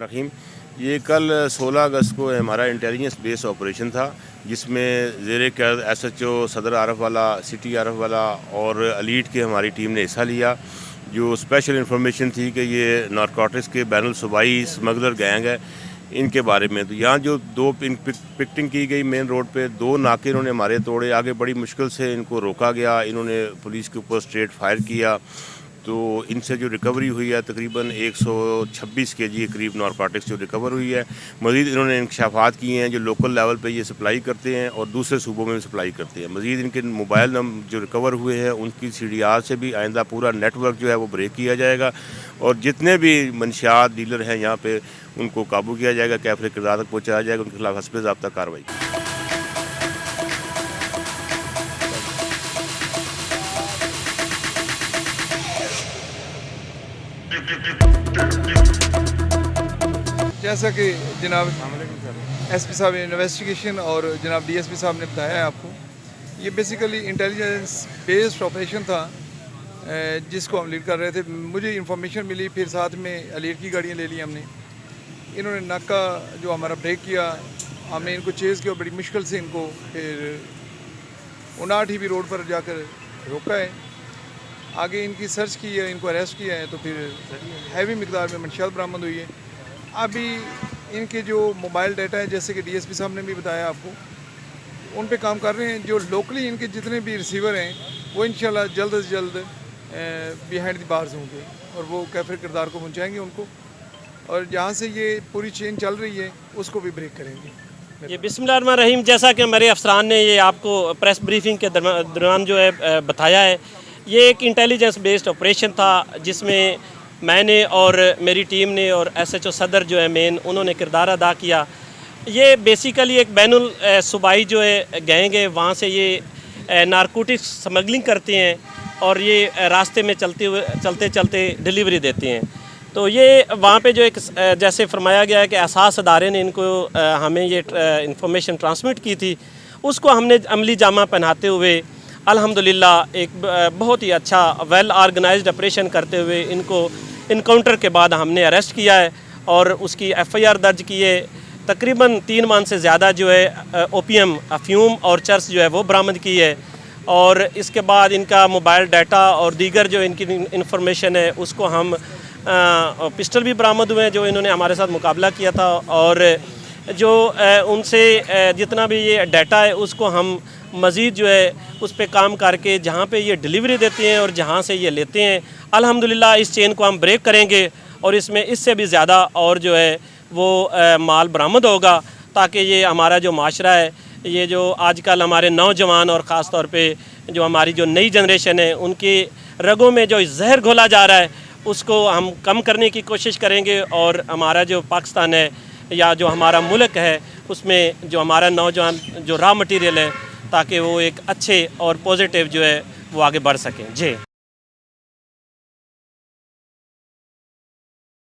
रहीम। ये कल 16 अगस्त को हमारा इंटेलिजेंस बेस्ड ऑपरेशन था, जिसमें ज़ेरे क़यादत SHO सदर आरफ वाला, सिटी आरफ वाला और एलीट की हमारी टीम ने हिस्सा लिया। जो स्पेशल इंफॉर्मेशन थी कि ये नारकोटिक्स के बैनुल सूबाई स्मगलर गैंग है, इनके बारे में। तो यहाँ जो दो पिकटिंग की गई मेन रोड पे, 2 नाके इन्होंने हमारे तोड़े, आगे बड़ी मुश्किल से इनको रोका गया। इन्होंने पुलिस के ऊपर स्ट्रेट फायर किया। तो इनसे जो रिकवरी हुई है तकरीबन 126 kg के करीब नारकोटिक्स जो रिकवर हुई है। मज़ीद इन्होंने इंकशाफात किए हैं जो लोकल लेवल पे ये सप्लाई करते हैं और दूसरे सूबों में भी सप्लाई करते हैं। मज़ीद इनके मोबाइल नंबर जो रिकवर हुए हैं उनकी CDR से भी आइंदा पूरा नेटवर्क जो है वो ब्रेक किया जाएगा और जितने भी मंशियात डीलर हैं यहाँ पे उनको काबू किया जाएगा, कैफरे किरदार तक पहुँचाया जाएगा, उनके खिलाफ हस्बे ज़ाब्ता कार्रवाई। जैसा कि जनाब SP साहब इन्वेस्टिगेशन और जनाब DSP साहब ने बताया है आपको, ये बेसिकली इंटेलिजेंस बेस्ड ऑपरेशन था जिसको हम लीड कर रहे थे। मुझे इंफॉर्मेशन मिली, फिर साथ में एलीट की गाड़ियाँ ले ली हमने। इन्होंने नाका जो हमारा ब्रेक किया, हमने इनको चेज़ किया, बड़ी मुश्किल से इनको फिर 59 भी रोड पर जाकर रोका है। आगे इनकी सर्च की है, इनको अरेस्ट किया है, तो फिर हैवी मिकदार में मंशियात बरामद हुई है। अभी इनके जो मोबाइल डाटा है, जैसे कि DSP साहब ने भी बताया आपको, उन पे काम कर रहे हैं। जो लोकली इनके जितने भी रिसीवर हैं वो इंशाल्लाह जल्द से जल्द बिहाइंड द बार्स होंगे और वो कैफरे किरदार को पहुंचाएंगे उनको, और जहाँ से ये पूरी चेन चल रही है उसको भी ब्रेक करेंगे। ये बिस्मिल्लाहिर्रहमानिर्रहीम, जैसा कि हमारे अफसरान ने ये आपको प्रेस ब्रीफिंग के दौरान जो है बताया है, ये एक इंटेलिजेंस बेस्ड ऑपरेशन था जिसमें मैंने और मेरी टीम ने और SHO सदर जो है मेन, उन्होंने किरदार अदा किया। ये बेसिकली एक बैनुल सूबाई जो है गैंग है, वहाँ से ये नारकोटिक्स स्मगलिंग करते हैं और ये रास्ते में चलते चलते डिलीवरी देते हैं। तो ये वहाँ पे जो एक जैसे फरमाया गया है कि एहसास अदारे ने इनको हमें ये इंफॉर्मेशन ट्रांसमिट की थी, उसको हमने अमली जामा पहनाते हुए अल्हम्दुलिल्लाह एक बहुत ही अच्छा वेल ऑर्गेनाइज्ड ऑपरेशन करते हुए इनको इनकाउंटर के बाद हमने अरेस्ट किया है और उसकी FIR दर्ज की है। तकरीबन 3 मन से ज़्यादा जो है ओपीएम, अफ्यूम और चर्स जो है वो बरामद की है। और इसके बाद इनका मोबाइल डाटा और दीगर जो इनकी इंफॉर्मेशन है उसको हम पिस्टल भी बरामद हुए हैं जो इन्होंने हमारे साथ मुकाबला किया था। और जो उनसे जितना भी ये डाटा है उसको हम मज़ीद जो है उस पर काम करके जहाँ पे ये डिलीवरी देते हैं और जहाँ से ये लेते हैं, अल्हम्दुलिल्लाह इस चेन को हम ब्रेक करेंगे और इसमें इससे भी ज़्यादा और जो है वो माल बरामद होगा, ताकि ये हमारा जो माशरा है, ये जो आजकल हमारे नौजवान और ख़ास तौर पे जो हमारी जो नई जनरेशन है उनके रगों में जो जहर घोला जा रहा है उसको हम कम करने की कोशिश करेंगे। और हमारा जो पाकिस्तान है या जो हमारा मुल्क है उसमें जो हमारा नौजवान जो रॉ मटेरियल है, ताकि वो एक अच्छे और पॉजिटिव जो है वो आगे बढ़ सकें। जी।